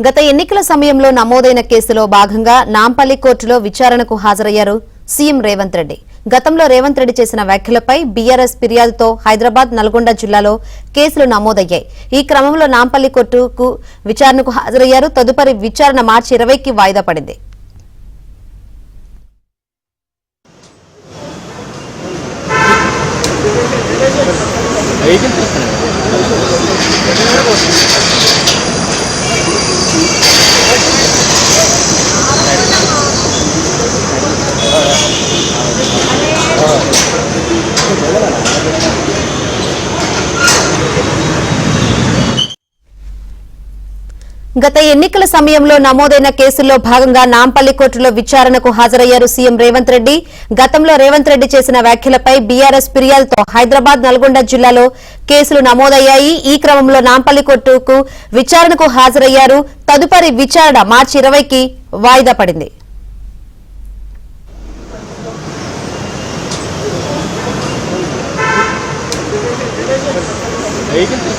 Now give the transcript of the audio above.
గత ఎన్నికల సమయంలో నమోదైన కేసులో భాగంగా నాంపల్లి కోర్టులో విచారణకు హాజరయ్యారు సీఎం రేవంత్ రెడ్డి. గతంలో రేవంత్ రెడ్డి చేసిన వ్యాఖ్యలపై బీఆర్ఎస్ ఫిర్యాదుతో హైదరాబాద్, నల్గొండ జిల్లాలో కేసులు నమోదయ్యాయి. ఈ క్రమంలో నాంపల్లి కోర్టుకు విచారణకు హాజరయ్యారు. తదుపరి విచారణ మార్చి 20కి వాయిదా పడింది. గత ఎన్నికల సమయంలో నమోదైన కేసుల్లో భాగంగా నాంపల్లి కోర్టులో విచారణకు హాజరయ్యారు సీఎం రేవంత్ రెడ్డి. గతంలో రేవంత్ రెడ్డి చేసిన వ్యాఖ్యలపై బీఆర్ఎస్ ఫిర్యాదుతో హైదరాబాద్, నల్గొండ జిల్లాలో కేసులు నమోదయ్యాయి. ఈ క్రమంలో నాంపల్లి కోర్టుకు విచారణకు హాజరయ్యారు. తదుపరి విచారణ మార్చి 20కి వాయిదా పడింది. Hey,